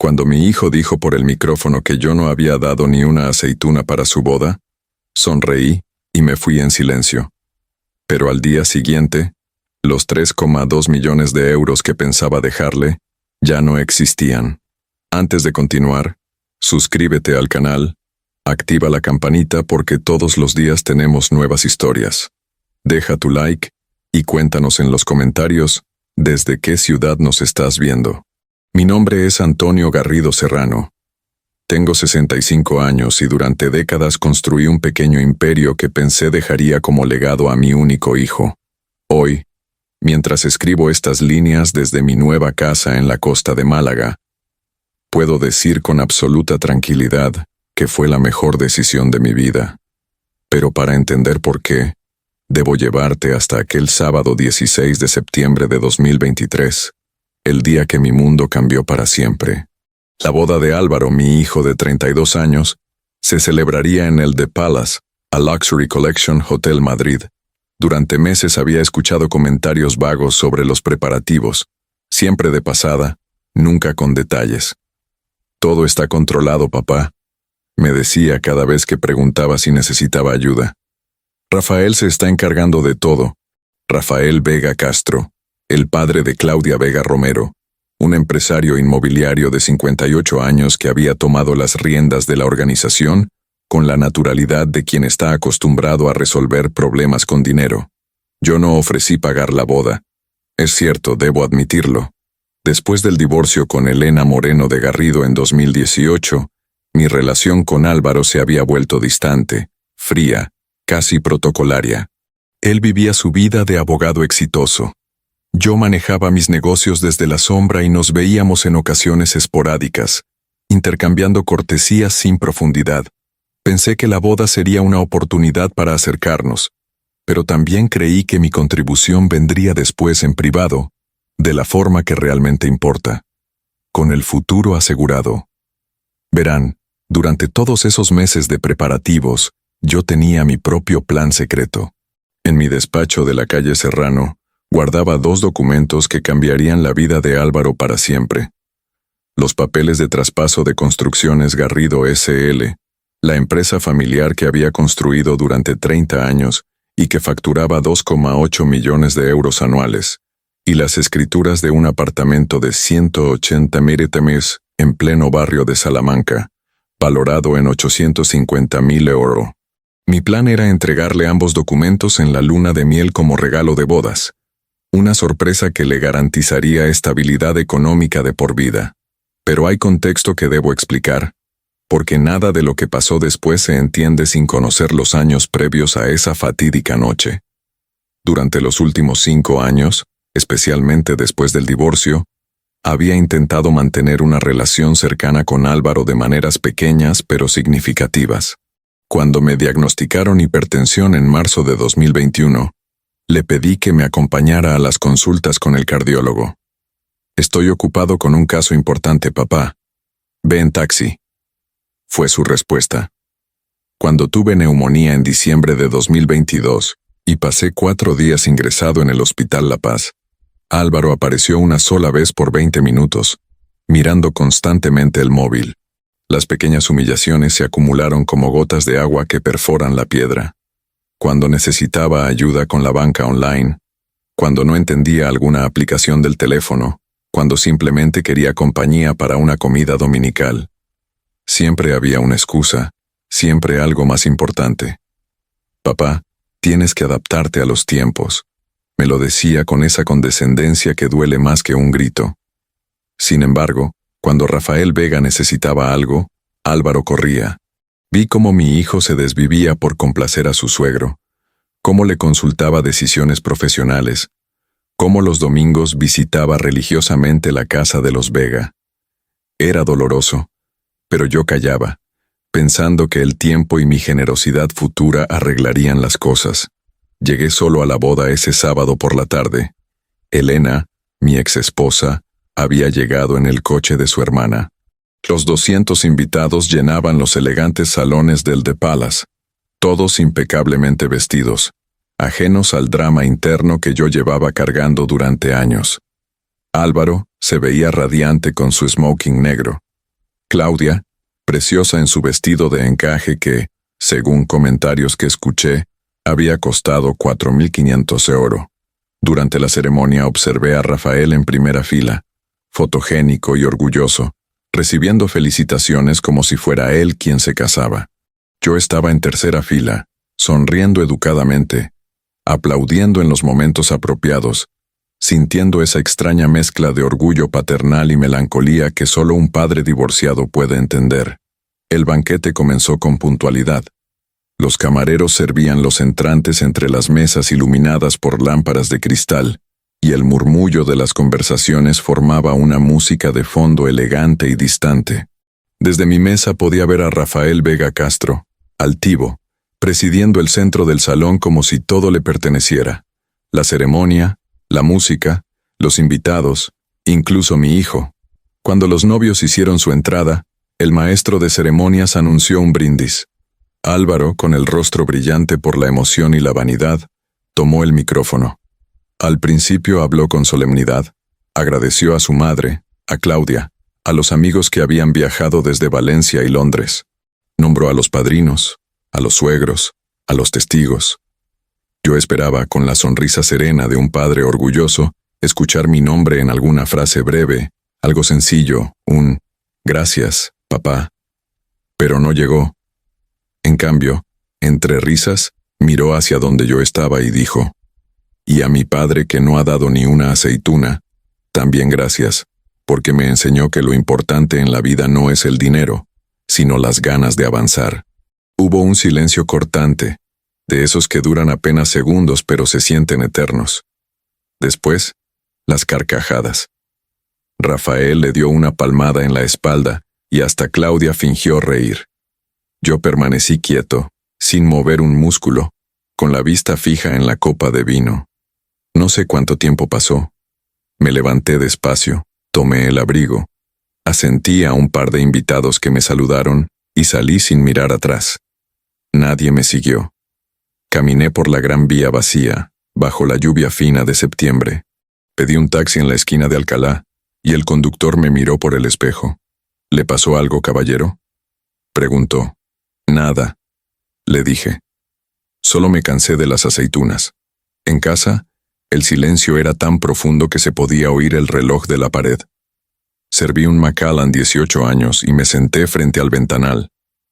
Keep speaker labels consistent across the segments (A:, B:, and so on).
A: Cuando mi hijo dijo por el micrófono que yo no había dado ni una aceituna para su boda, sonreí y me fui en silencio. Pero al día siguiente, los 3,2 millones de euros que pensaba dejarle ya no existían. Antes de continuar, suscríbete al canal, activa la campanita porque todos los días tenemos nuevas historias. Deja tu like y cuéntanos en los comentarios desde qué ciudad nos estás viendo. Mi nombre es Antonio Garrido Serrano. Tengo 65 años y durante décadas construí un pequeño imperio que pensé dejaría como legado a mi único hijo. Hoy, mientras escribo estas líneas desde mi nueva casa en la costa de Málaga, puedo decir con absoluta tranquilidad que fue la mejor decisión de mi vida. Pero para entender por qué, debo llevarte hasta aquel sábado 16 de septiembre de 2023, el día que mi mundo cambió para siempre. La boda de Álvaro, mi hijo de 32 años, se celebraría en el The Palace, a Luxury Collection Hotel Madrid. Durante meses había escuchado comentarios vagos sobre los preparativos, siempre de pasada, nunca con detalles. Todo está controlado, papá, me decía cada vez que preguntaba si necesitaba ayuda. Rafael se está encargando de todo. Rafael Vega Castro, el padre de Claudia Vega Romero, un empresario inmobiliario de 58 años que había tomado las riendas de la organización con la naturalidad de quien está acostumbrado a resolver problemas con dinero. Yo no ofrecí pagar la boda. Es cierto, debo admitirlo. Después del divorcio con Elena Moreno de Garrido en 2018, mi relación con Álvaro se había vuelto distante, fría, casi protocolaria. Él vivía su vida de abogado exitoso. Yo manejaba mis negocios desde la sombra y nos veíamos en ocasiones esporádicas, intercambiando cortesías sin profundidad. Pensé que la boda sería una oportunidad para acercarnos, pero también creí que mi contribución vendría después en privado, de la forma que realmente importa, con el futuro asegurado. Verán, durante todos esos meses de preparativos, yo tenía mi propio plan secreto. En mi despacho de la calle Serrano, guardaba 2 documentos que cambiarían la vida de Álvaro para siempre. Los papeles de traspaso de Construcciones Garrido S.L., la empresa familiar que había construido durante 30 años y que facturaba 2,8 millones de euros anuales, y las escrituras de un apartamento de 180.000 temes en pleno barrio de Salamanca, valorado en 850.000 euros. Mi plan era entregarle ambos documentos en la luna de miel como regalo de bodas, una sorpresa que le garantizaría estabilidad económica de por vida. Pero hay contexto que debo explicar, porque nada de lo que pasó después se entiende sin conocer los años previos a esa fatídica noche. Durante los últimos 5 años, especialmente después del divorcio, había intentado mantener una relación cercana con Álvaro de maneras pequeñas pero significativas. Cuando me diagnosticaron hipertensión en marzo de 2021, le pedí que me acompañara a las consultas con el cardiólogo. Estoy ocupado con un caso importante, papá. Ve en taxi. Fue su respuesta. Cuando tuve neumonía en diciembre de 2022 y pasé 4 días ingresado en el Hospital La Paz, Álvaro apareció una sola vez por 20 minutos, mirando constantemente el móvil. Las pequeñas humillaciones se acumularon como gotas de agua que perforan la piedra. Cuando necesitaba ayuda con la banca online, cuando no entendía alguna aplicación del teléfono, cuando simplemente quería compañía para una comida dominical. Siempre había una excusa, siempre algo más importante. Papá, tienes que adaptarte a los tiempos, me lo decía con esa condescendencia que duele más que un grito. Sin embargo, cuando Rafael Vega necesitaba algo, Álvaro corría. Vi cómo mi hijo se desvivía por complacer a su suegro, cómo le consultaba decisiones profesionales, cómo los domingos visitaba religiosamente la casa de los Vega. Era doloroso, pero yo callaba, pensando que el tiempo y mi generosidad futura arreglarían las cosas. Llegué solo a la boda ese sábado por la tarde. Elena, mi exesposa, había llegado en el coche de su hermana. Los 200 invitados llenaban los elegantes salones del The Palace, todos impecablemente vestidos, ajenos al drama interno que yo llevaba cargando durante años. Álvaro se veía radiante con su smoking negro, Claudia, preciosa en su vestido de encaje que, según comentarios que escuché, había costado 4.500 de oro. Durante la ceremonia observé a Rafael en primera fila, fotogénico y orgulloso, recibiendo felicitaciones como si fuera él quien se casaba. Yo estaba en tercera fila, sonriendo educadamente, aplaudiendo en los momentos apropiados, sintiendo esa extraña mezcla de orgullo paternal y melancolía que solo un padre divorciado puede entender. El banquete comenzó con puntualidad. Los camareros servían los entrantes entre las mesas iluminadas por lámparas de cristal, y el murmullo de las conversaciones formaba una música de fondo elegante y distante. Desde mi mesa podía ver a Rafael Vega Castro, altivo, presidiendo el centro del salón como si todo le perteneciera. La ceremonia, la música, los invitados, incluso mi hijo. Cuando los novios hicieron su entrada, el maestro de ceremonias anunció un brindis. Álvaro, con el rostro brillante por la emoción y la vanidad, tomó el micrófono. Al principio habló con solemnidad, agradeció a su madre, a Claudia, a los amigos que habían viajado desde Valencia y Londres. Nombró a los padrinos, a los suegros, a los testigos. Yo esperaba, con la sonrisa serena de un padre orgulloso, escuchar mi nombre en alguna frase breve, algo sencillo, un «gracias, papá». Pero no llegó. En cambio, entre risas, miró hacia donde yo estaba y dijo, «Y a mi padre que no ha dado ni una aceituna, también gracias, porque me enseñó que lo importante en la vida no es el dinero, sino las ganas de avanzar». Hubo un silencio cortante, de esos que duran apenas segundos pero se sienten eternos. Después, las carcajadas. Rafael le dio una palmada en la espalda y hasta Claudia fingió reír. Yo permanecí quieto, sin mover un músculo, con la vista fija en la copa de vino. No sé cuánto tiempo pasó. Me levanté despacio, tomé el abrigo, asentí a un par de invitados que me saludaron y salí sin mirar atrás. Nadie me siguió. Caminé por la gran vía vacía, bajo la lluvia fina de septiembre. Pedí un taxi en la esquina de Alcalá, y el conductor me miró por el espejo. ¿Le pasó algo, caballero?, preguntó. Nada, le dije. Solo me cansé de las aceitunas. En casa, el silencio era tan profundo que se podía oír el reloj de la pared. Serví un Macallan 18 años y me senté frente al ventanal.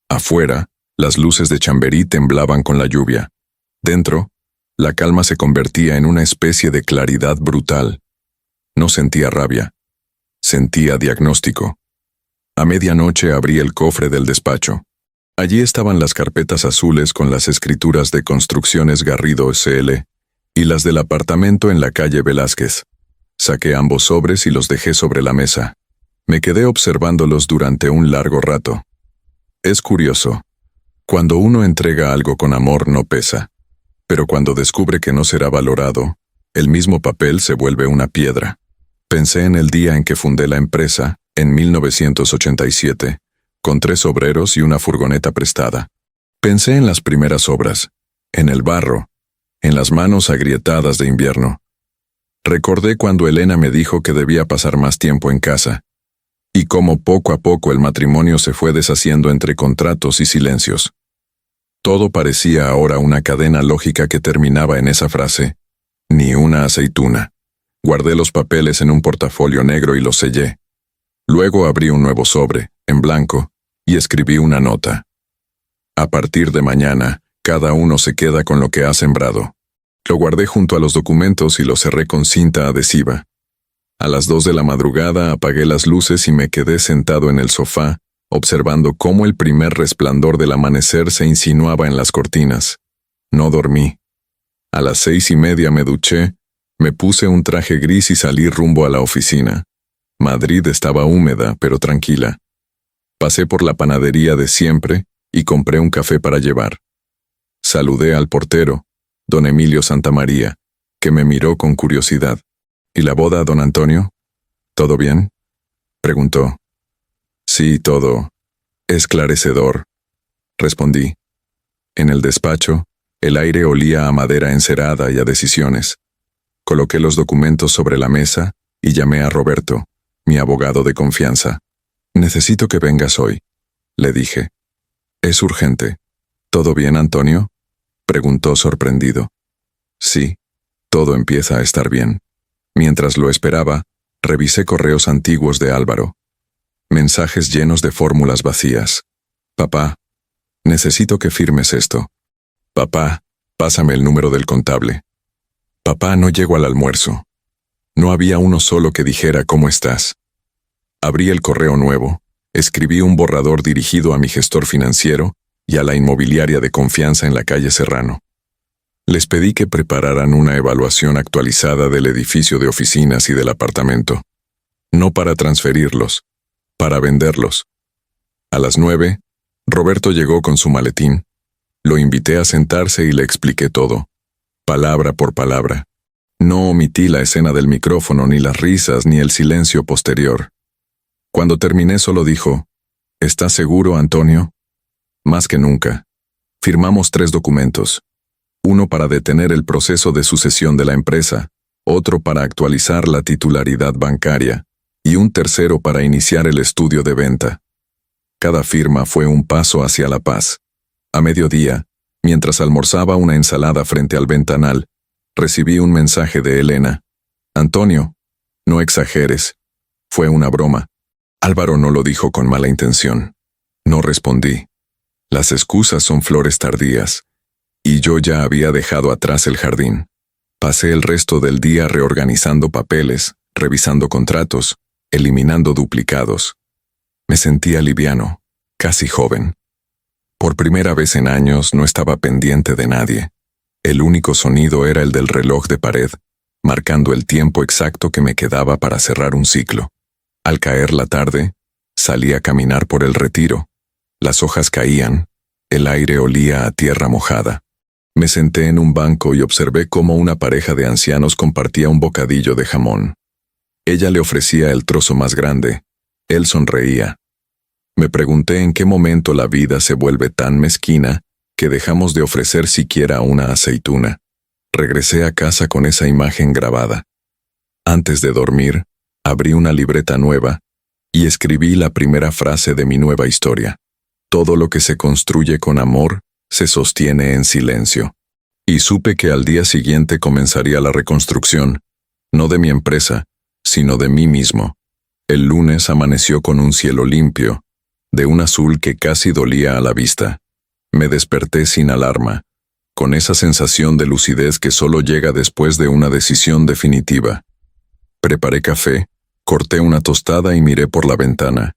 A: Afuera, las luces de Chamberí temblaban con la lluvia. Dentro, la calma se convertía en una especie de claridad brutal. No sentía rabia. Sentía diagnóstico. A medianoche abrí el cofre del despacho. Allí estaban las carpetas azules con las escrituras de Construcciones Garrido S.L. y las del apartamento en la calle Velázquez. Saqué ambos sobres y los dejé sobre la mesa. Me quedé observándolos durante un largo rato. Es curioso. Cuando uno entrega algo con amor no pesa. Pero cuando descubre que no será valorado, el mismo papel se vuelve una piedra. Pensé en el día en que fundé la empresa, en 1987, con 3 obreros y una furgoneta prestada. Pensé en las primeras obras, en el barro, en las manos agrietadas de invierno. Recordé cuando Elena me dijo que debía pasar más tiempo en casa, y cómo poco a poco el matrimonio se fue deshaciendo entre contratos y silencios. Todo parecía ahora una cadena lógica que terminaba en esa frase, ni una aceituna. Guardé los papeles en un portafolio negro y los sellé. Luego abrí un nuevo sobre, en blanco, y escribí una nota. A partir de mañana, cada uno se queda con lo que ha sembrado. Lo guardé junto a los documentos y lo cerré con cinta adhesiva. A las 2 de la madrugada apagué las luces y me quedé sentado en el sofá, observando cómo el primer resplandor del amanecer se insinuaba en las cortinas. No dormí. A las 6:30 me duché, me puse un traje gris y salí rumbo a la oficina. Madrid estaba húmeda, pero tranquila. Pasé por la panadería de siempre y compré un café para llevar. Saludé al portero, don Emilio Santamaría, que me miró con curiosidad. ¿Y la boda, don Antonio? ¿Todo bien?, preguntó. Sí, todo esclarecedor, respondí. En el despacho, el aire olía a madera encerada y a decisiones. Coloqué los documentos sobre la mesa y llamé a Roberto, mi abogado de confianza. Necesito que vengas hoy, le dije. Es urgente. ¿Todo bien, Antonio? Preguntó sorprendido. Sí, todo empieza a estar bien. Mientras lo esperaba, revisé correos antiguos de Álvaro. Mensajes llenos de fórmulas vacías. Papá, necesito que firmes esto. Papá, pásame el número del contable. Papá, no llego al almuerzo. No había uno solo que dijera ¿cómo estás? Abrí el correo nuevo, escribí un borrador dirigido a mi gestor financiero y a la inmobiliaria de confianza en la calle Serrano. Les pedí que prepararan una evaluación actualizada del edificio de oficinas y del apartamento. No para transferirlos, para venderlos. A las 9, Roberto llegó con su maletín. Lo invité a sentarse y le expliqué todo, palabra por palabra. No omití la escena del micrófono, ni las risas, ni el silencio posterior. Cuando terminé solo dijo, ¿estás seguro, Antonio? Más que nunca. Firmamos 3 documentos. Uno para detener el proceso de sucesión de la empresa, otro para actualizar la titularidad bancaria, y un tercero para iniciar el estudio de venta. Cada firma fue un paso hacia la paz. A mediodía, mientras almorzaba una ensalada frente al ventanal, recibí un mensaje de Elena. Antonio, no exageres. Fue una broma. Álvaro no lo dijo con mala intención. No respondí. Las excusas son flores tardías. Y yo ya había dejado atrás el jardín. Pasé el resto del día reorganizando papeles, revisando contratos, eliminando duplicados. Me sentía liviano, casi joven. Por primera vez en años no estaba pendiente de nadie. El único sonido era el del reloj de pared, marcando el tiempo exacto que me quedaba para cerrar un ciclo. Al caer la tarde, salí a caminar por el retiro. Las hojas caían, el aire olía a tierra mojada. Me senté en un banco y observé cómo una pareja de ancianos compartía un bocadillo de jamón. Ella le ofrecía el trozo más grande. Él sonreía. Me pregunté en qué momento la vida se vuelve tan mezquina que dejamos de ofrecer siquiera una aceituna. Regresé a casa con esa imagen grabada. Antes de dormir, abrí una libreta nueva y escribí la primera frase de mi nueva historia. Todo lo que se construye con amor se sostiene en silencio. Y supe que al día siguiente comenzaría la reconstrucción, no de mi empresa, sino de mí mismo. El lunes amaneció con un cielo limpio, de un azul que casi dolía a la vista. Me desperté sin alarma, con esa sensación de lucidez que solo llega después de una decisión definitiva. Preparé café, corté una tostada y miré por la ventana.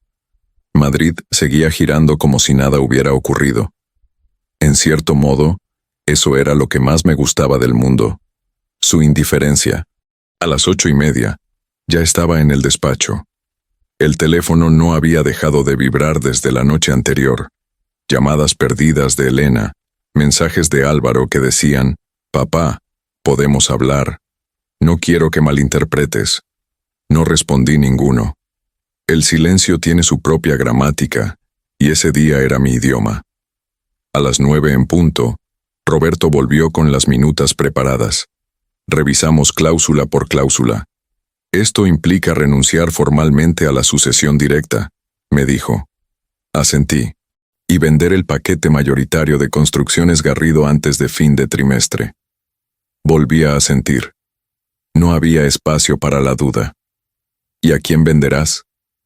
A: Madrid seguía girando como si nada hubiera ocurrido. En cierto modo, eso era lo que más me gustaba del mundo. Su indiferencia. A las 8:30, ya estaba en el despacho. El teléfono no había dejado de vibrar desde la noche anterior. Llamadas perdidas de Elena, mensajes de Álvaro que decían, «Papá, podemos hablar. No quiero que malinterpretes». No respondí ninguno. El silencio tiene su propia gramática, y ese día era mi idioma. A las 9 en punto, Roberto volvió con las minutas preparadas. Revisamos cláusula por cláusula. Esto implica renunciar formalmente a la sucesión directa, me dijo. Asentí. Y vender el paquete mayoritario de Construcciones Garrido antes de fin de trimestre. Volví a asentir. No había espacio para la duda. ¿Y a quién venderás?,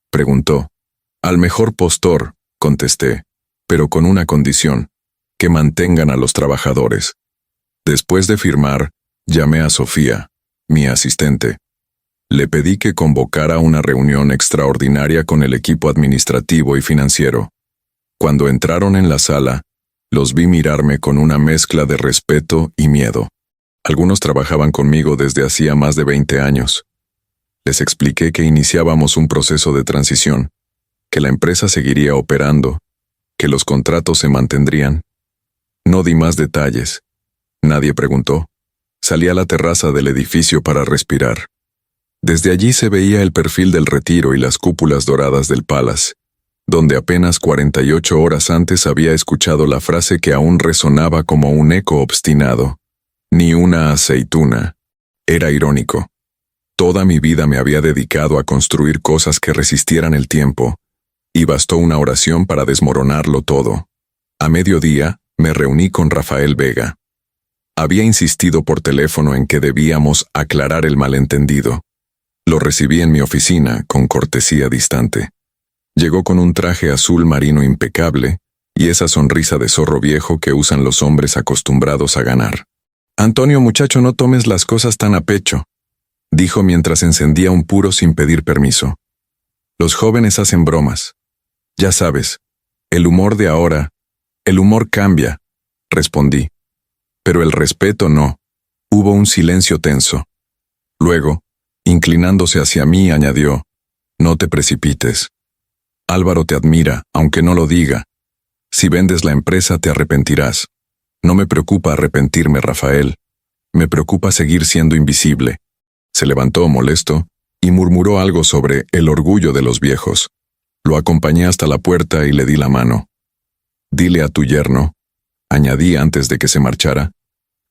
A: preguntó. Al mejor postor, contesté, pero con una condición, que mantengan a los trabajadores. Después de firmar, llamé a Sofía, mi asistente. Le pedí que convocara una reunión extraordinaria con el equipo administrativo y financiero. Cuando entraron en la sala, los vi mirarme con una mezcla de respeto y miedo. Algunos trabajaban conmigo desde hacía más de 20 años. Les expliqué que iniciábamos un proceso de transición, que la empresa seguiría operando, que los contratos se mantendrían. No di más detalles. Nadie preguntó. Salí a la terraza del edificio para respirar. Desde allí se veía el perfil del Retiro y las cúpulas doradas del Palace, donde apenas 48 horas antes había escuchado la frase que aún resonaba como un eco obstinado. Ni una aceituna. Era irónico. Toda mi vida me había dedicado a construir cosas que resistieran el tiempo, y bastó una oración para desmoronarlo todo. A mediodía, me reuní con Rafael Vega. Había insistido por teléfono en que debíamos aclarar el malentendido. Lo recibí en mi oficina, con cortesía distante. Llegó con un traje azul marino impecable y esa sonrisa de zorro viejo que usan los hombres acostumbrados a ganar. «Antonio, muchacho, no tomes las cosas tan a pecho», dijo mientras encendía un puro sin pedir permiso. «Los jóvenes hacen bromas. Ya sabes, el humor de ahora, el humor cambia», respondí. Pero el respeto no. Hubo un silencio tenso. Luego, inclinándose hacia mí, añadió: «No te precipites. Álvaro te admira, aunque no lo diga. Si vendes la empresa te arrepentirás. No me preocupa arrepentirme, Rafael. Me preocupa seguir siendo invisible». Se levantó molesto y murmuró algo sobre el orgullo de los viejos. Lo acompañé hasta la puerta y le di la mano. «Dile a tu yerno», añadí antes de que se marchara,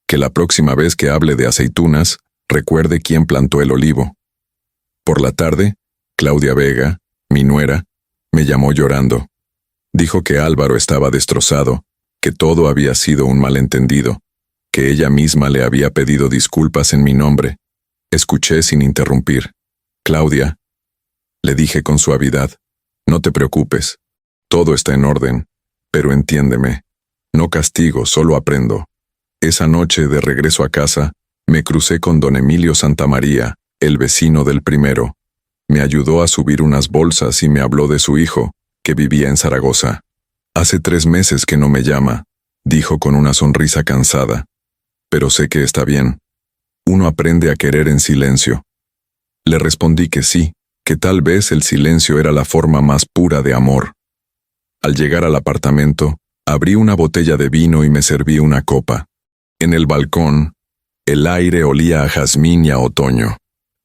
A: «que la próxima vez que hable de aceitunas, recuerde quién plantó el olivo». Por la tarde, Claudia Vega, mi nuera, me llamó llorando. Dijo que Álvaro estaba destrozado, que todo había sido un malentendido, que ella misma le había pedido disculpas en mi nombre. Escuché sin interrumpir. «Claudia», le dije con suavidad, «no te preocupes. Todo está en orden, pero entiéndeme. No castigo, solo aprendo». Esa noche, de regreso a casa, me crucé con don Emilio Santamaría, el vecino del primero. Me ayudó a subir unas bolsas y me habló de su hijo, que vivía en Zaragoza. «Hace 3 meses que no me llama», dijo con una sonrisa cansada. «Pero sé que está bien. Uno aprende a querer en silencio». Le respondí que sí, que tal vez el silencio era la forma más pura de amor. Al llegar al apartamento, abrí una botella de vino y me serví una copa. En el balcón, el aire olía a jazmín y a otoño.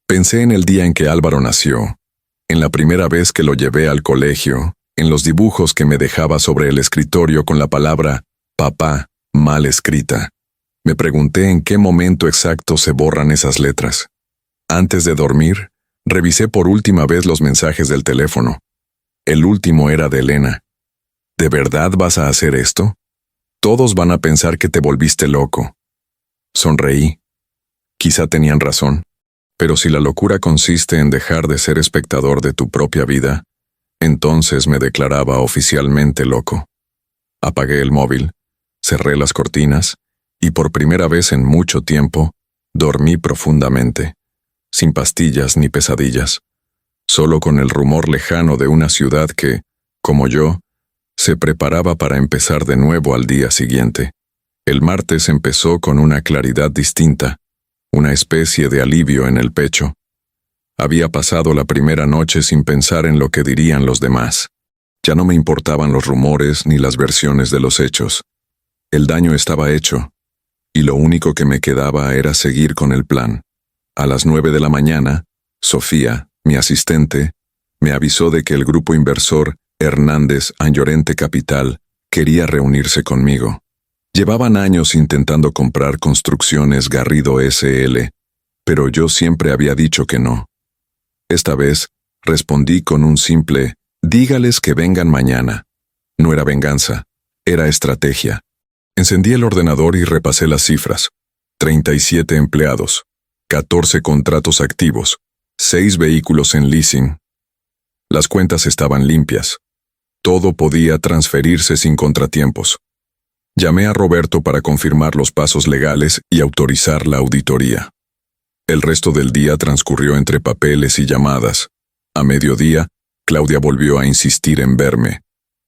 A: Pensé en el día en que Álvaro nació, en la primera vez que lo llevé al colegio, en los dibujos que me dejaba sobre el escritorio con la palabra «papá» mal escrita. Me pregunté en qué momento exacto se borran esas letras. Antes de dormir, revisé por última vez los mensajes del teléfono. El último era de Elena. «¿De verdad vas a hacer esto? Todos van a pensar que te volviste loco». Sonreí. Quizá tenían razón. Pero si la locura consiste en dejar de ser espectador de tu propia vida, entonces me declaraba oficialmente loco. Apagué el móvil, cerré las cortinas, y por primera vez en mucho tiempo, dormí profundamente, sin pastillas ni pesadillas, solo con el rumor lejano de una ciudad que, como yo, se preparaba para empezar de nuevo al día siguiente. El martes empezó con una claridad distinta, una especie de alivio en el pecho. Había pasado la primera noche sin pensar en lo que dirían los demás. Ya no me importaban los rumores ni las versiones de los hechos. El daño estaba hecho, y lo único que me quedaba era seguir con el plan. A las 9 de la mañana, Sofía, mi asistente, me avisó de que el grupo inversor Hernández Anllorente Capital quería reunirse conmigo. Llevaban años intentando comprar Construcciones Garrido S.L., pero yo siempre había dicho que no. Esta vez, respondí con un simple «dígales que vengan mañana». No era venganza, era estrategia. Encendí el ordenador y repasé las cifras. 37 empleados, 14 contratos activos, 6 vehículos en leasing. Las cuentas estaban limpias. Todo podía transferirse sin contratiempos. Llamé a Roberto para confirmar los pasos legales y autorizar la auditoría. El resto del día transcurrió entre papeles y llamadas. A mediodía, Claudia volvió a insistir en verme.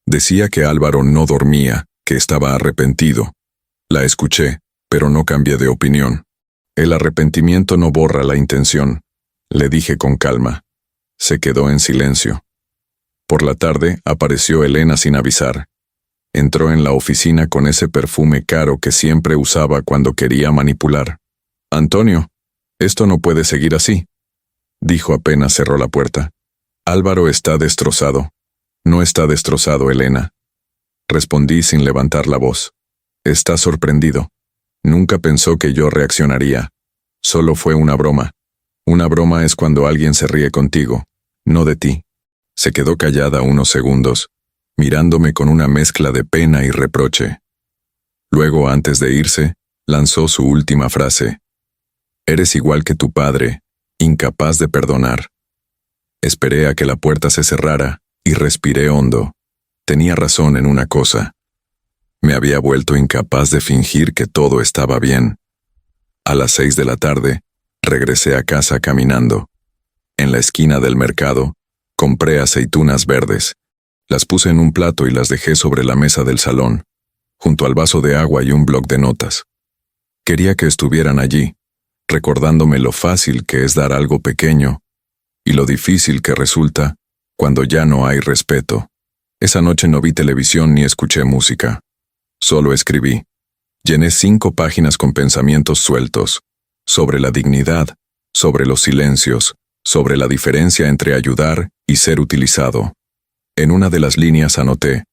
A: Decía que Álvaro no dormía, que estaba arrepentido. La escuché, pero no cambié de opinión. El arrepentimiento no borra la intención, le dije con calma. Se quedó en silencio. Por la tarde apareció Elena sin avisar. Entró en la oficina con ese perfume caro que siempre usaba cuando quería manipular. «Antonio, esto no puede seguir así», dijo apenas cerró la puerta. «Álvaro está destrozado». «No está destrozado, Elena», respondí sin levantar la voz. «Está sorprendido. Nunca pensó que yo reaccionaría. Solo fue una broma. Una broma es cuando alguien se ríe contigo, no de ti». Se quedó callada unos segundos, mirándome con una mezcla de pena y reproche. Luego, antes de irse, lanzó su última frase. Eres igual que tu padre, incapaz de perdonar. Esperé a que la puerta se cerrara y respiré hondo. Tenía razón en una cosa. Me había vuelto incapaz de fingir que todo estaba bien. A las 6 de la tarde, regresé a casa caminando. En la esquina del mercado, compré aceitunas verdes. Las puse en un plato y las dejé sobre la mesa del salón, junto al vaso de agua y un bloc de notas. Quería que estuvieran allí, recordándome lo fácil que es dar algo pequeño y lo difícil que resulta cuando ya no hay respeto. Esa noche no vi televisión ni escuché música. Solo escribí. Llené 5 páginas con pensamientos sueltos, sobre la dignidad, sobre los silencios, sobre la diferencia entre ayudar y ser utilizado. En una de las líneas anoté,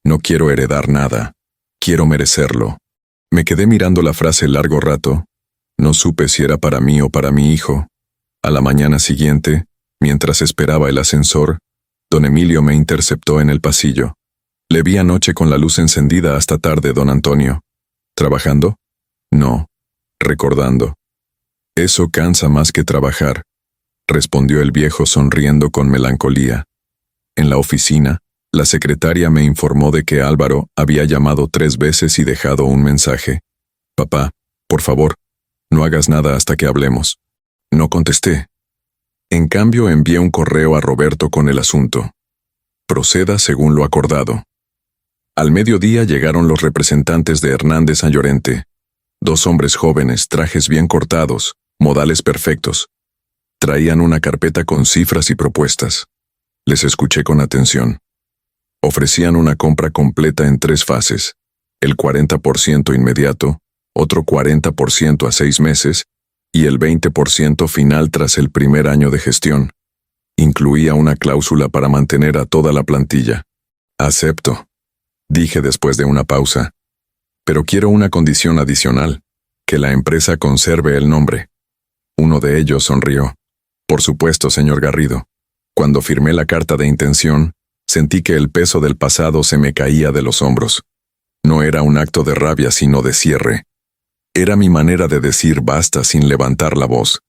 A: no quiero heredar nada, quiero merecerlo. Me quedé mirando la frase largo rato. No supe si era para mí o para mi hijo. A la mañana siguiente, mientras esperaba el ascensor, don Emilio me interceptó en el pasillo. Le vi anoche con la luz encendida hasta tarde, don Antonio. ¿Trabajando? No. Recordando. Eso cansa más que trabajar, respondió el viejo sonriendo con melancolía. En la oficina, la secretaria me informó de que Álvaro había llamado 3 veces y dejado un mensaje. Papá, por favor, no hagas nada hasta que hablemos. No contesté. En cambio, envié un correo a Roberto con el asunto. Proceda según lo acordado. Al mediodía llegaron los representantes de Hernández a Llorente. 2 hombres jóvenes, trajes bien cortados, modales perfectos. Traían una carpeta con cifras y propuestas. Les escuché con atención. Ofrecían una compra completa en 3 fases, el 40% inmediato, otro 40% a 6 meses y el 20% final tras el primer año de gestión. Incluía una cláusula para mantener a toda la plantilla. Acepto, dije después de una pausa. Pero quiero una condición adicional, que la empresa conserve el nombre. Uno de ellos sonrió. Por supuesto, señor Garrido. Cuando firmé la carta de intención, sentí que el peso del pasado se me caía de los hombros. No era un acto de rabia, sino de cierre. Era mi manera de decir basta sin levantar la voz.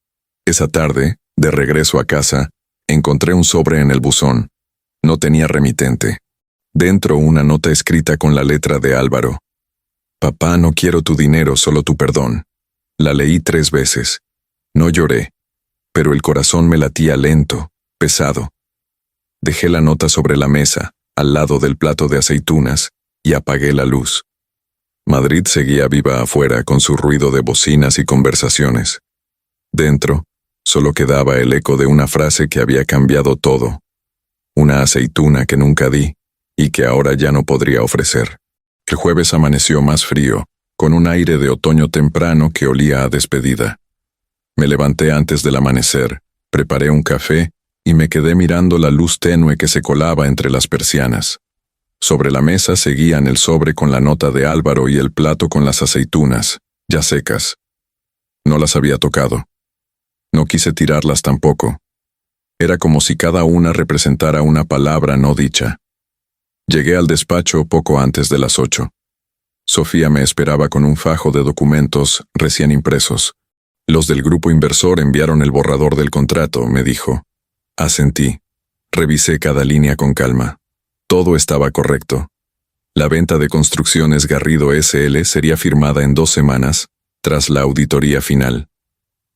A: Esa tarde, de regreso a casa, encontré un sobre en el buzón. No tenía remitente. Dentro una nota escrita con la letra de Álvaro. Papá, no quiero tu dinero, solo tu perdón. La leí 3 veces. No lloré, pero el corazón me latía lento, pesado. Dejé la nota sobre la mesa, al lado del plato de aceitunas, y apagué la luz. Madrid seguía viva afuera con su ruido de bocinas y conversaciones. Dentro, solo quedaba el eco de una frase que había cambiado todo. Una aceituna que nunca di, y que ahora ya no podría ofrecer. El jueves amaneció más frío, con un aire de otoño temprano que olía a despedida. Me levanté antes del amanecer, preparé un café y me quedé mirando la luz tenue que se colaba entre las persianas. Sobre la mesa seguían el sobre con la nota de Álvaro y el plato con las aceitunas, ya secas. No las había tocado. No quise tirarlas tampoco. Era como si cada una representara una palabra no dicha. Llegué al despacho poco antes de las 8. Sofía me esperaba con un fajo de documentos recién impresos. Los del grupo inversor enviaron el borrador del contrato, me dijo. Asentí. Revisé cada línea con calma. Todo estaba correcto. La venta de Construcciones Garrido S.L. sería firmada en 2 semanas, tras la auditoría final.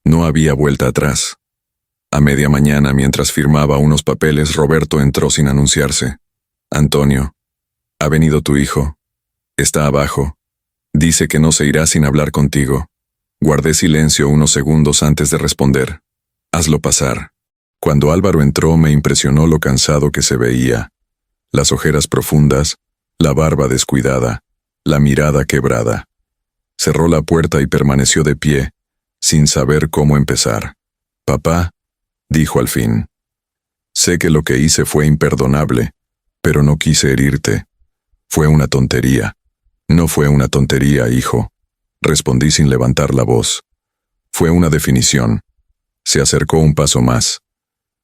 A: No había vuelta atrás. A media mañana, mientras firmaba unos papeles, Roberto entró sin anunciarse. Antonio, ha venido tu hijo. Está abajo. Dice que no se irá sin hablar contigo. Guardé silencio unos segundos antes de responder. Hazlo pasar. Cuando Álvaro entró me impresionó lo cansado que se veía. Las ojeras profundas, la barba descuidada, la mirada quebrada. Cerró la puerta y permaneció de pie, sin saber cómo empezar. Papá, dijo al fin. Sé que lo que hice fue imperdonable, pero no quise herirte. Fue una tontería. No fue una tontería, hijo. Respondí sin levantar la voz. Fue una definición. Se acercó un paso más.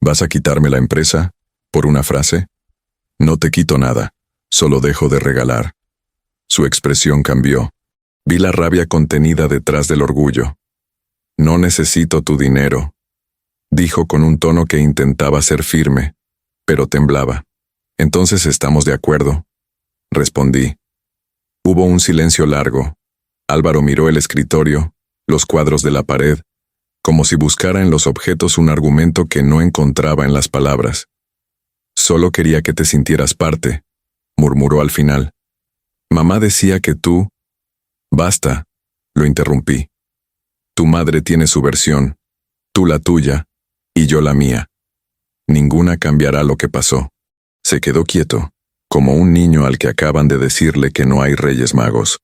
A: ¿Vas a quitarme la empresa? ¿Por una frase? No te quito nada, solo dejo de regalar. Su expresión cambió. Vi la rabia contenida detrás del orgullo. No necesito tu dinero, dijo con un tono que intentaba ser firme, pero temblaba. Entonces estamos de acuerdo, respondí. Hubo un silencio largo. Álvaro miró el escritorio, los cuadros de la pared, como si buscara en los objetos un argumento que no encontraba en las palabras. Solo quería que te sintieras parte, murmuró al final. Mamá decía que tú... Basta, lo interrumpí. Tu madre tiene su versión, tú la tuya, y yo la mía. Ninguna cambiará lo que pasó. Se quedó quieto, como un niño al que acaban de decirle que no hay Reyes Magos.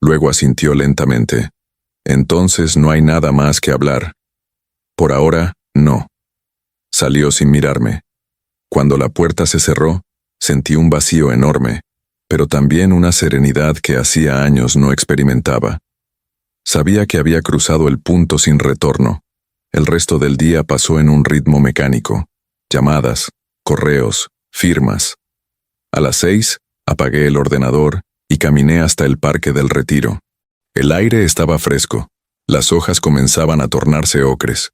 A: Luego asintió lentamente. Entonces no hay nada más que hablar. Por ahora, no. Salió sin mirarme. Cuando la puerta se cerró, sentí un vacío enorme, pero también una serenidad que hacía años no experimentaba. Sabía que había cruzado el punto sin retorno. El resto del día pasó en un ritmo mecánico. Llamadas, correos, firmas. A las 6, apagué el ordenador y caminé hasta el Parque del Retiro. El aire estaba fresco. Las hojas comenzaban a tornarse ocres.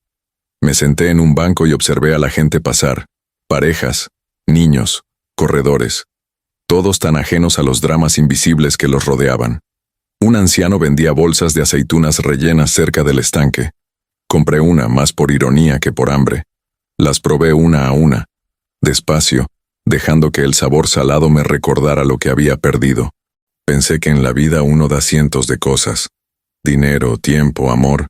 A: Me senté en un banco y observé a la gente pasar. Parejas, niños, corredores. Todos tan ajenos a los dramas invisibles que los rodeaban. Un anciano vendía bolsas de aceitunas rellenas cerca del estanque. Compré una más por ironía que por hambre. Las probé una a una, despacio, dejando que el sabor salado me recordara lo que había perdido. Pensé que en la vida uno da cientos de cosas. Dinero, tiempo, amor.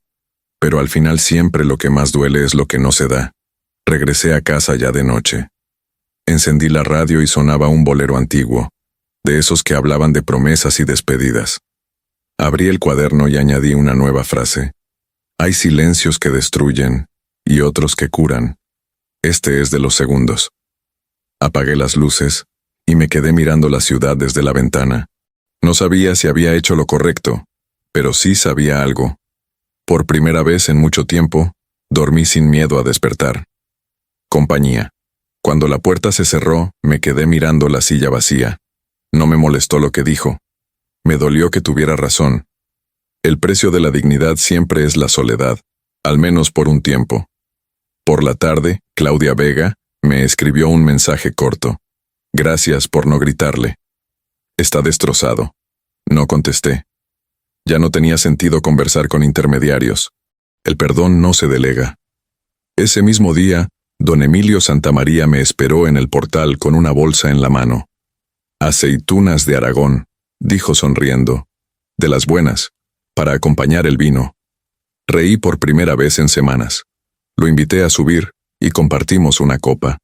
A: Pero al final siempre lo que más duele es lo que no se da. Regresé a casa ya de noche. Encendí la radio y sonaba un bolero antiguo, de esos que hablaban de promesas y despedidas. Abrí el cuaderno y añadí una nueva frase. Hay silencios que destruyen y otros que curan. Este es de los segundos. Apagué las luces y me quedé mirando la ciudad desde la ventana. No sabía si había hecho lo correcto, pero sí sabía algo. Por primera vez en mucho tiempo, dormí sin miedo a despertar. Compañía. Cuando la puerta se cerró, me quedé mirando la silla vacía. No me molestó lo que dijo. Me dolió que tuviera razón. El precio de la dignidad siempre es la soledad, al menos por un tiempo. Por la tarde, Claudia Vega me escribió un mensaje corto. Gracias por no gritarle. Está destrozado. No contesté. Ya no tenía sentido conversar con intermediarios. El perdón no se delega. Ese mismo día, don Emilio Santamaría me esperó en el portal con una bolsa en la mano. Aceitunas de Aragón, dijo sonriendo. De las buenas, para acompañar el vino. Reí por primera vez en semanas. Lo invité a subir y compartimos una copa.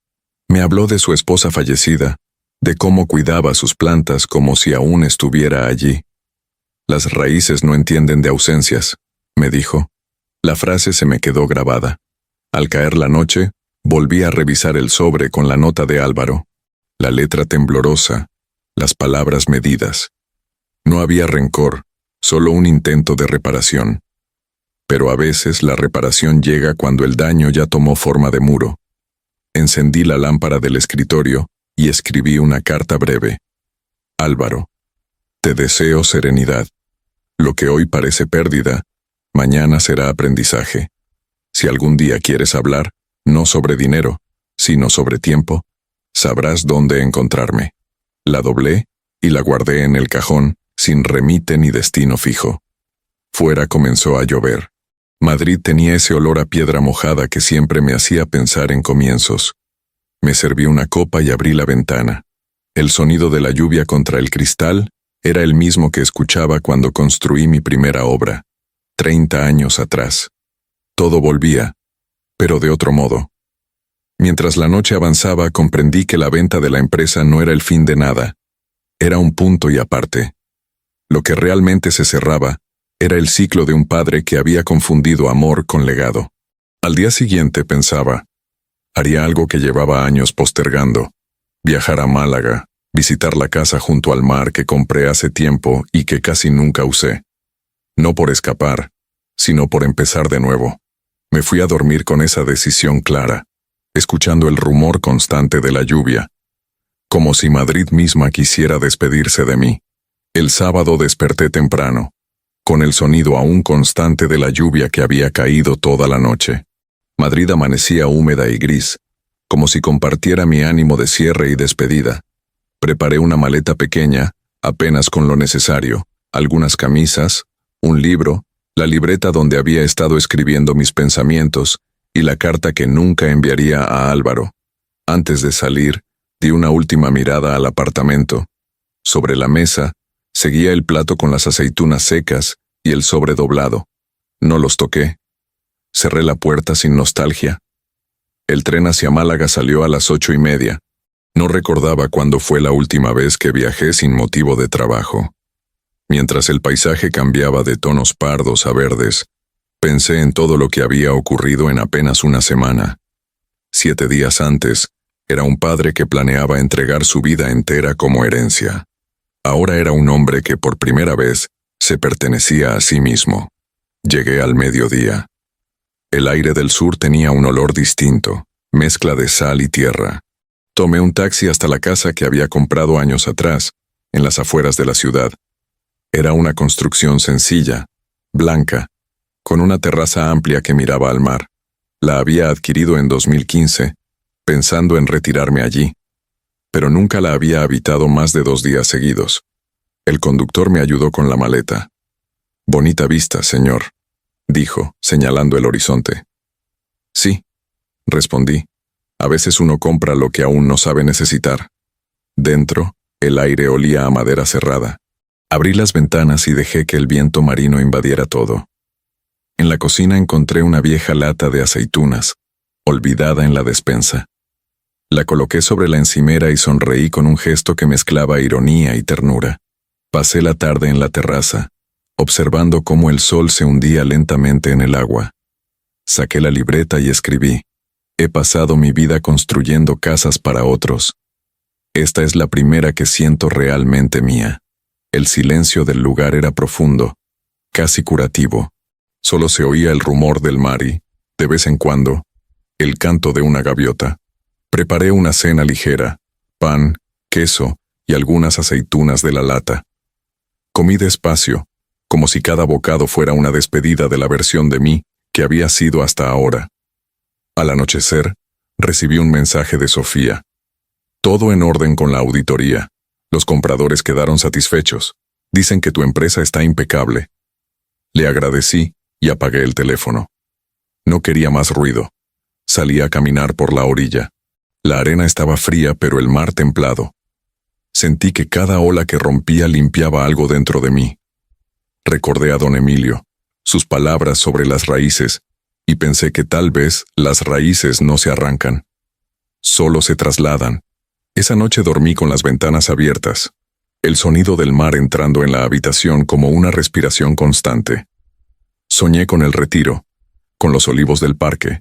A: Me habló de su esposa fallecida, de cómo cuidaba sus plantas como si aún estuviera allí. Las raíces no entienden de ausencias, me dijo. La frase se me quedó grabada. Al caer la noche, volví a revisar el sobre con la nota de Álvaro. La letra temblorosa, las palabras medidas. No había rencor, solo un intento de reparación. Pero a veces la reparación llega cuando el daño ya tomó forma de muro. Encendí la lámpara del escritorio y escribí una carta breve. Álvaro, te deseo serenidad. Lo que hoy parece pérdida, mañana será aprendizaje. Si algún día quieres hablar, no sobre dinero, sino sobre tiempo, sabrás dónde encontrarme. La doblé y la guardé en el cajón, sin remite ni destino fijo. Fuera comenzó a llover. Madrid tenía ese olor a piedra mojada que siempre me hacía pensar en comienzos. Me serví una copa y abrí la ventana. El sonido de la lluvia contra el cristal era el mismo que escuchaba cuando construí mi primera obra, 30 años atrás. Todo volvía, pero de otro modo. Mientras la noche avanzaba, comprendí que la venta de la empresa no era el fin de nada. Era un punto y aparte. Lo que realmente se cerraba era el ciclo de un padre que había confundido amor con legado. Al día siguiente pensaba, haría algo que llevaba años postergando, viajar a Málaga, visitar la casa junto al mar que compré hace tiempo y que casi nunca usé. No por escapar, sino por empezar de nuevo. Me fui a dormir con esa decisión clara. escuchando el rumor constante de la lluvia, como si Madrid misma quisiera despedirse de mí. El sábado desperté temprano, con el sonido aún constante de la lluvia que había caído toda la noche. Madrid amanecía húmeda y gris, como si compartiera mi ánimo de cierre y despedida. Preparé una maleta pequeña, apenas con lo necesario, algunas camisas, un libro, la libreta donde había estado escribiendo mis pensamientos y la carta que nunca enviaría a Álvaro. Antes de salir, di una última mirada al apartamento. Sobre la mesa, seguía el plato con las aceitunas secas y el sobre doblado. No los toqué. Cerré la puerta sin nostalgia. El tren hacia Málaga salió a las 8:30. No recordaba cuándo fue la última vez que viajé sin motivo de trabajo. Mientras el paisaje cambiaba de tonos pardos a verdes, pensé en todo lo que había ocurrido en apenas una semana. 7 días antes, era un padre que planeaba entregar su vida entera como herencia. Ahora era un hombre que por primera vez se pertenecía a sí mismo. Llegué al mediodía. El aire del sur tenía un olor distinto, mezcla de sal y tierra. Tomé un taxi hasta la casa que había comprado años atrás, en las afueras de la ciudad. Era una construcción sencilla, blanca, con una terraza amplia que miraba al mar. La había adquirido en 2015, pensando en retirarme allí, pero nunca la había habitado más de 2 días seguidos. El conductor me ayudó con la maleta. «Bonita vista, señor», dijo, señalando el horizonte. «Sí», respondí. «A veces uno compra lo que aún no sabe necesitar». Dentro, el aire olía a madera cerrada. Abrí las ventanas y dejé que el viento marino invadiera todo. En la cocina encontré una vieja lata de aceitunas, olvidada en la despensa. La coloqué sobre la encimera y sonreí con un gesto que mezclaba ironía y ternura. Pasé la tarde en la terraza, observando cómo el sol se hundía lentamente en el agua. Saqué la libreta y escribí: «He pasado mi vida construyendo casas para otros. Esta es la primera que siento realmente mía». El silencio del lugar era profundo, casi curativo. Solo se oía el rumor del mar y, de vez en cuando, el canto de una gaviota. Preparé una cena ligera, pan, queso y algunas aceitunas de la lata. Comí despacio, como si cada bocado fuera una despedida de la versión de mí que había sido hasta ahora. Al anochecer, recibí un mensaje de Sofía. «Todo en orden con la auditoría. Los compradores quedaron satisfechos. Dicen que tu empresa está impecable». Le agradecí y apagué el teléfono. No quería más ruido. Salí a caminar por la orilla. La arena estaba fría, pero el mar templado. Sentí que cada ola que rompía limpiaba algo dentro de mí. Recordé a don Emilio, sus palabras sobre las raíces, y pensé que tal vez las raíces no se arrancan. Solo se trasladan. Esa noche dormí con las ventanas abiertas, el sonido del mar entrando en la habitación como una respiración constante. Soñé con el retiro, con los olivos del parque,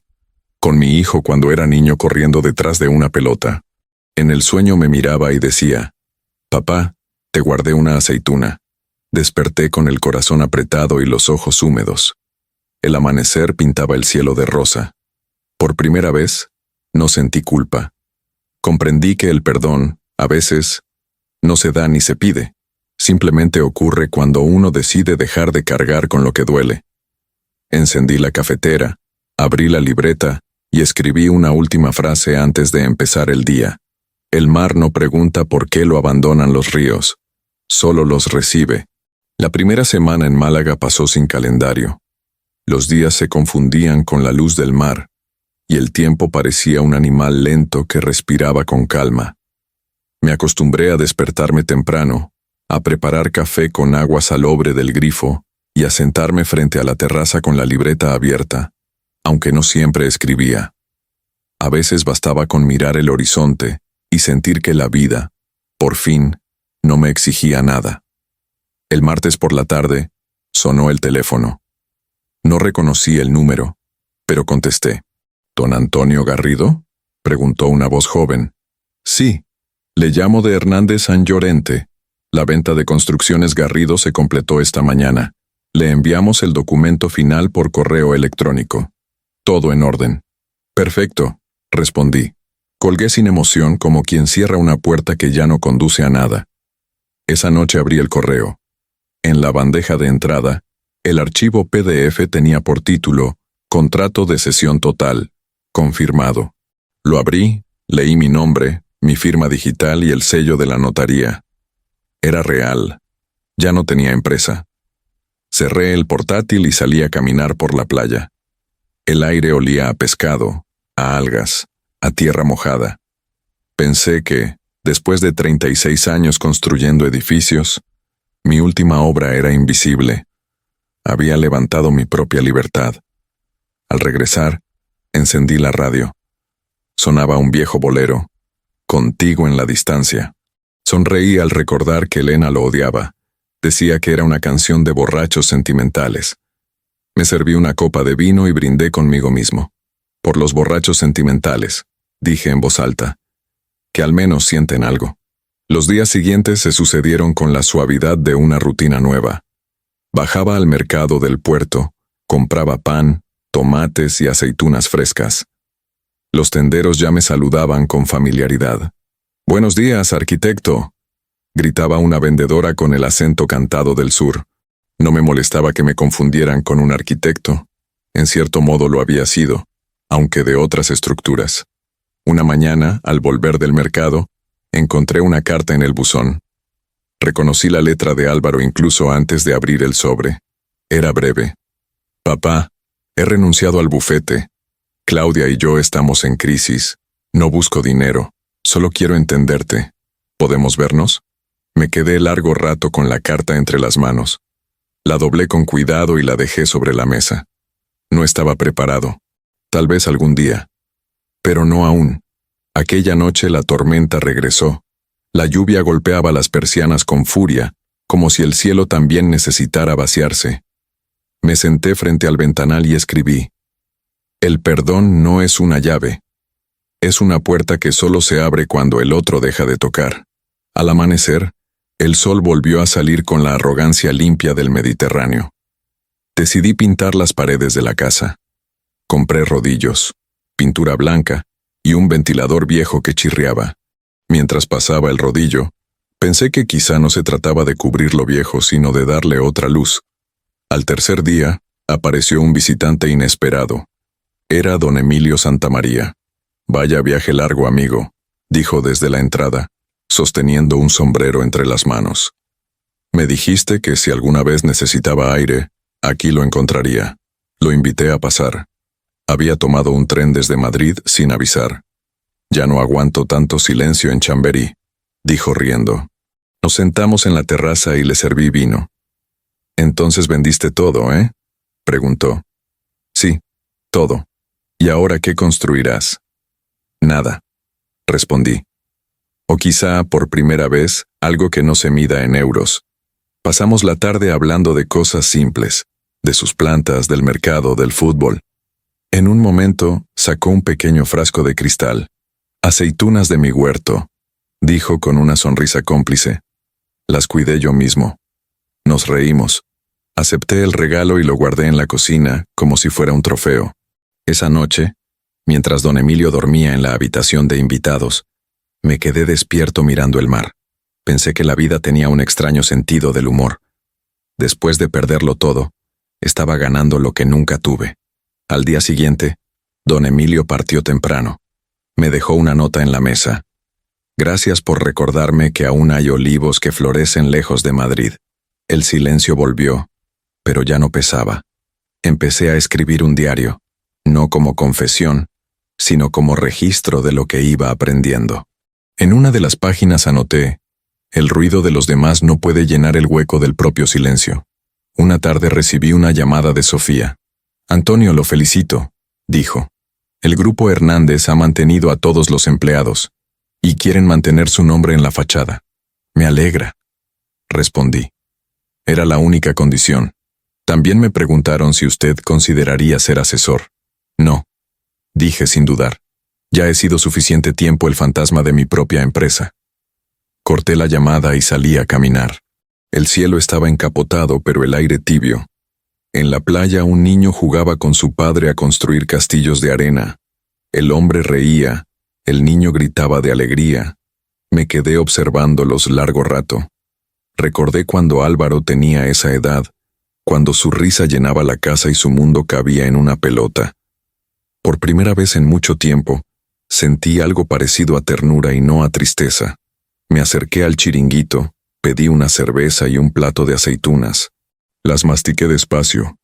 A: con mi hijo cuando era niño corriendo detrás de una pelota. En el sueño me miraba y decía: «Papá, te guardé una aceituna». Desperté con el corazón apretado y los ojos húmedos. El amanecer pintaba el cielo de rosa. Por primera vez, no sentí culpa. Comprendí que el perdón, a veces, no se da ni se pide. Simplemente ocurre cuando uno decide dejar de cargar con lo que duele. Encendí la cafetera, abrí la libreta y escribí una última frase antes de empezar el día. El mar no pregunta por qué lo abandonan los ríos, solo los recibe. La primera semana en Málaga pasó sin calendario. Los días se confundían con la luz del mar, y el tiempo parecía un animal lento que respiraba con calma. Me acostumbré a despertarme temprano, a preparar café con agua salobre del grifo y a sentarme frente a la terraza con la libreta abierta, aunque no siempre escribía. A veces bastaba con mirar el horizonte y sentir que la vida, por fin, no me exigía nada. El martes por la tarde, sonó el teléfono. No reconocí el número, pero contesté. «¿Don Antonio Garrido?», preguntó una voz joven. «Sí, le llamo de Hernández San Llorente. La venta de Construcciones Garrido se completó esta mañana. Le enviamos el documento final por correo electrónico. Todo en orden». «Perfecto. respondí. Colgué sin emoción como quien cierra una puerta que ya no conduce a nada. Esa noche abrí el correo. En la bandeja de entrada, el archivo PDF tenía por título Contrato de cesión total, confirmado. Lo abrí, leí mi nombre, mi firma digital y el sello de la notaría. Era real. Ya no tenía empresa. Cerré el portátil y salí a caminar por la playa. El aire olía a pescado, a algas, a tierra mojada. Pensé que, después de 36 años construyendo edificios, mi última obra era invisible. Había levantado mi propia libertad. Al regresar, encendí la radio. Sonaba un viejo bolero, Contigo en la distancia. Sonreí al recordar que Elena lo odiaba. Decía que era una canción de borrachos sentimentales. Me serví una copa de vino y brindé conmigo mismo. Por los borrachos sentimentales, dije en voz alta. Que al menos sienten algo. Los días siguientes se sucedieron con la suavidad de una rutina nueva. Bajaba al mercado del puerto, compraba pan, tomates y aceitunas frescas. Los tenderos ya me saludaban con familiaridad. «Buenos días, arquitecto», gritaba una vendedora con el acento cantado del sur. No me molestaba que me confundieran con un arquitecto. En cierto modo lo había sido, aunque de otras estructuras. Una mañana, al volver del mercado, encontré una carta en el buzón. Reconocí la letra de Álvaro incluso antes de abrir el sobre. Era breve. «Papá, he renunciado al bufete. Claudia y yo estamos en crisis. No busco dinero. Solo quiero entenderte. ¿Podemos vernos?» Me quedé largo rato con la carta entre las manos. La doblé con cuidado y la dejé sobre la mesa. No estaba preparado. Tal vez algún día. Pero no aún. Aquella noche la tormenta regresó. La lluvia golpeaba las persianas con furia, como si el cielo también necesitara vaciarse. Me senté frente al ventanal y escribí: «El perdón no es una llave. Es una puerta que solo se abre cuando el otro deja de tocar». Al amanecer, el sol volvió a salir con la arrogancia limpia del Mediterráneo. Decidí pintar las paredes de la casa. Compré rodillos, pintura blanca y un ventilador viejo que chirriaba. Mientras pasaba el rodillo, pensé que quizá no se trataba de cubrir lo viejo, sino de darle otra luz. Al tercer día, apareció un visitante inesperado. Era don Emilio Santamaría. «Vaya viaje largo, amigo», dijo desde la entrada, sosteniendo un sombrero entre las manos. «Me dijiste que si alguna vez necesitaba aire, aquí lo encontraría». Lo invité a pasar. Había tomado un tren desde Madrid sin avisar. «Ya no aguanto tanto silencio en Chamberí», dijo riendo. Nos sentamos en la terraza y le serví vino. «Entonces vendiste todo, ¿eh?», preguntó. «Sí, todo. ¿Y ahora qué construirás?» «Nada», respondí. «O quizá, por primera vez, algo que no se mida en euros». Pasamos la tarde hablando de cosas simples, de sus plantas, del mercado, del fútbol. En un momento, sacó un pequeño frasco de cristal. «Aceitunas de mi huerto», dijo con una sonrisa cómplice. «Las cuidé yo mismo». Nos reímos. Acepté el regalo y lo guardé en la cocina, como si fuera un trofeo. Esa noche, mientras don Emilio dormía en la habitación de invitados, me quedé despierto mirando el mar. Pensé que la vida tenía un extraño sentido del humor. Después de perderlo todo, estaba ganando lo que nunca tuve. Al día siguiente, don Emilio partió temprano. Me dejó una nota en la mesa. «Gracias por recordarme que aún hay olivos que florecen lejos de Madrid». El silencio volvió, pero ya no pesaba. Empecé a escribir un diario, no como confesión, sino como registro de lo que iba aprendiendo. En una de las páginas anoté: «El ruido de los demás no puede llenar el hueco del propio silencio». Una tarde recibí una llamada de Sofía. «Antonio, lo felicito», dijo. «El grupo Hernández ha mantenido a todos los empleados, y quieren mantener su nombre en la fachada». «Me alegra», respondí. Era la única condición. También me preguntaron si usted consideraría ser asesor. «No», dije sin dudar. «Ya he sido suficiente tiempo el fantasma de mi propia empresa». Corté la llamada y salí a caminar. El cielo estaba encapotado, pero el aire tibio. En la playa un niño jugaba con su padre a construir castillos de arena. El hombre reía, el niño gritaba de alegría. Me quedé observándolos largo rato. Recordé cuando Álvaro tenía esa edad, cuando su risa llenaba la casa y su mundo cabía en una pelota. Por primera vez en mucho tiempo, sentí algo parecido a ternura y no a tristeza. Me acerqué al chiringuito, pedí una cerveza y un plato de aceitunas. Las mastiqué despacio,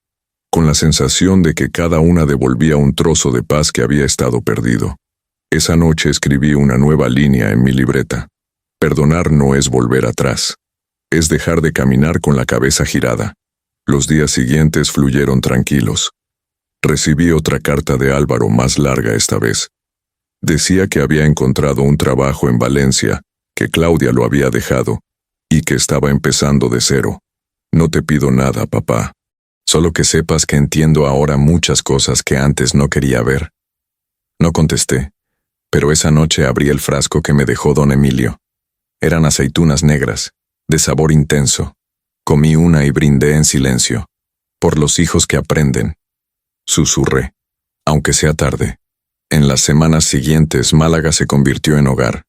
A: con la sensación de que cada una devolvía un trozo de paz que había estado perdido. Esa noche escribí una nueva línea en mi libreta. Perdonar no es volver atrás. Es dejar de caminar con la cabeza girada. Los días siguientes fluyeron tranquilos. Recibí otra carta de Álvaro, más larga esta vez. Decía que había encontrado un trabajo en Valencia, que Claudia lo había dejado, y que estaba empezando de cero. No te pido nada, papá. Solo que sepas que entiendo ahora muchas cosas que antes no quería ver. No contesté, pero esa noche abrí el frasco que me dejó don Emilio. Eran aceitunas negras, de sabor intenso. Comí una y brindé en silencio. Por los hijos que aprenden. Susurré, aunque sea tarde. En las semanas siguientes Málaga se convirtió en hogar.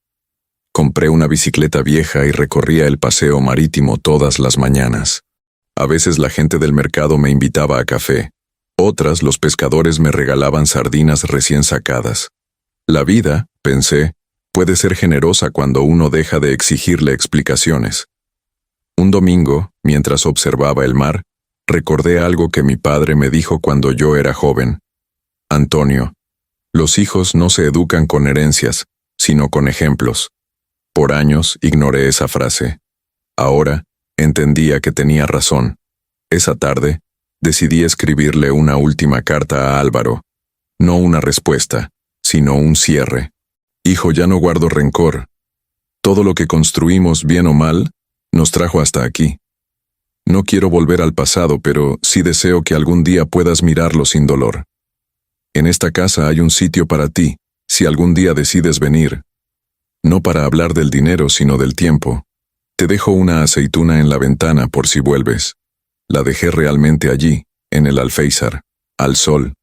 A: Compré una bicicleta vieja y recorría el paseo marítimo todas las mañanas. A veces la gente del mercado me invitaba a café. Otras los pescadores me regalaban sardinas recién sacadas. La vida, pensé, puede ser generosa cuando uno deja de exigirle explicaciones. Un domingo, mientras observaba el mar, recordé algo que mi padre me dijo cuando yo era joven. Antonio, los hijos no se educan con herencias, sino con ejemplos. Por años ignoré esa frase. Ahora, entendía que tenía razón. Esa tarde, decidí escribirle una última carta a Álvaro. No una respuesta, sino un cierre. Hijo, ya no guardo rencor. Todo lo que construimos, bien o mal, nos trajo hasta aquí. No quiero volver al pasado, pero sí deseo que algún día puedas mirarlo sin dolor. En esta casa hay un sitio para ti, si algún día decides venir. No para hablar del dinero, sino del tiempo. Te dejo una aceituna en la ventana por si vuelves. La dejé realmente allí, en el alféizar, al sol.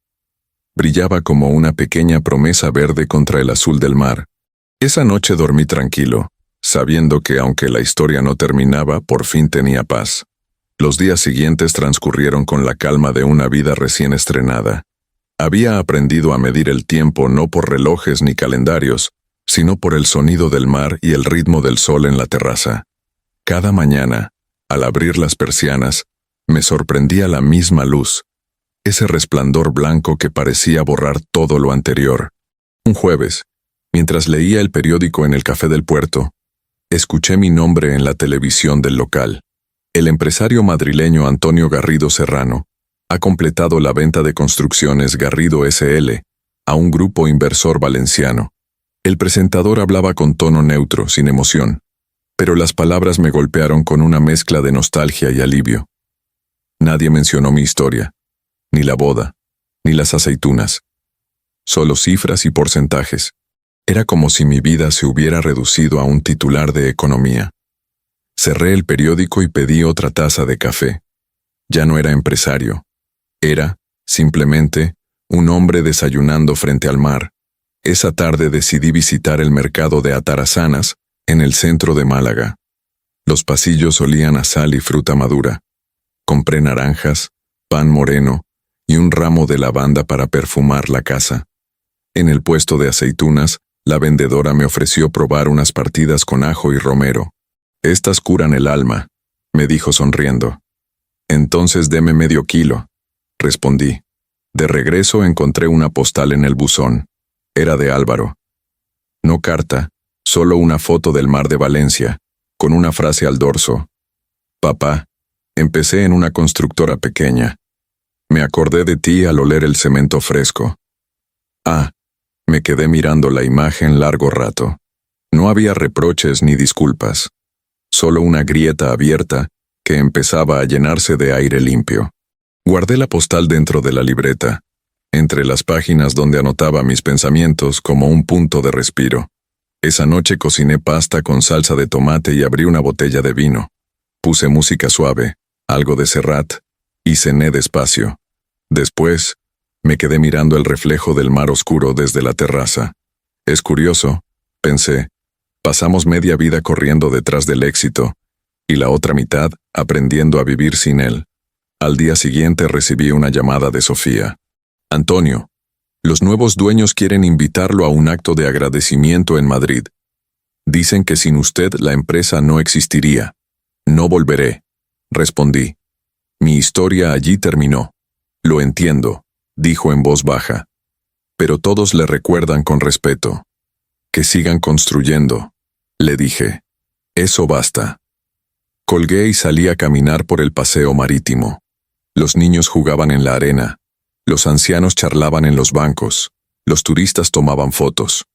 A: Brillaba como una pequeña promesa verde contra el azul del mar. Esa noche dormí tranquilo, sabiendo que aunque la historia no terminaba, por fin tenía paz. Los días siguientes transcurrieron con la calma de una vida recién estrenada. Había aprendido a medir el tiempo no por relojes ni calendarios, sino por el sonido del mar y el ritmo del sol en la terraza. Cada mañana, al abrir las persianas, me sorprendía la misma luz, ese resplandor blanco que parecía borrar todo lo anterior. Un jueves, mientras leía el periódico en el café del puerto, escuché mi nombre en la televisión del local. El empresario madrileño Antonio Garrido Serrano ha completado la venta de construcciones Garrido S.L. a un grupo inversor valenciano. El presentador hablaba con tono neutro, sin emoción, pero las palabras me golpearon con una mezcla de nostalgia y alivio. Nadie mencionó mi historia, ni la boda, ni las aceitunas. Solo cifras y porcentajes. Era como si mi vida se hubiera reducido a un titular de economía. Cerré el periódico y pedí otra taza de café. Ya no era empresario. Era, simplemente, un hombre desayunando frente al mar. Esa tarde decidí visitar el mercado de Atarazanas, en el centro de Málaga. Los pasillos olían a sal y fruta madura. Compré naranjas, pan moreno y un ramo de lavanda para perfumar la casa. En el puesto de aceitunas, la vendedora me ofreció probar unas partidas con ajo y romero. Estas curan el alma, me dijo sonriendo. Entonces deme medio kilo, respondí. De regreso encontré una postal en el buzón. Era de Álvaro. No carta, solo una foto del mar de Valencia, con una frase al dorso. Papá, empecé en una constructora pequeña. Me acordé de ti al oler el cemento fresco. Ah, me quedé mirando la imagen largo rato. No había reproches ni disculpas. Solo una grieta abierta que empezaba a llenarse de aire limpio. Guardé la postal dentro de la libreta, entre las páginas donde anotaba mis pensamientos como un punto de respiro. Esa noche cociné pasta con salsa de tomate y abrí una botella de vino. Puse música suave, algo de Serrat, y cené despacio. Después, Me quedé mirando el reflejo del mar oscuro desde la terraza. Es curioso, pensé. Pasamos media vida corriendo detrás del éxito, y la otra mitad aprendiendo a vivir sin él. Al día siguiente recibí una llamada de Sofía. Antonio, los nuevos dueños quieren invitarlo a un acto de agradecimiento en Madrid. Dicen que sin usted la empresa no existiría. No volveré, respondí. Mi historia allí terminó. Lo entiendo, dijo en voz baja. Pero todos le recuerdan con respeto. Que sigan construyendo, le dije. Eso basta. Colgué y salí a caminar por el paseo marítimo. Los niños jugaban en la arena. Los ancianos charlaban en los bancos. Los turistas tomaban fotos.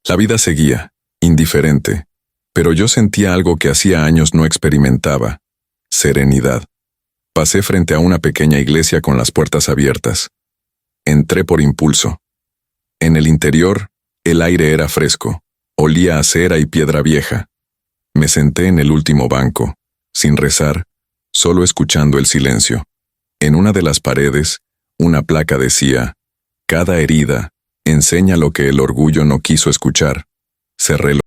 A: La vida seguía, indiferente. Pero yo sentía algo que hacía años no experimentaba. Serenidad. Pasé frente a una pequeña iglesia con las puertas abiertas. Entré por impulso. En el interior, el aire era fresco. Olía a cera y piedra vieja. Me senté en el último banco, sin rezar, solo escuchando el silencio. En una de las paredes, una placa decía: cada herida enseña lo que el orgullo no quiso escuchar. Cerré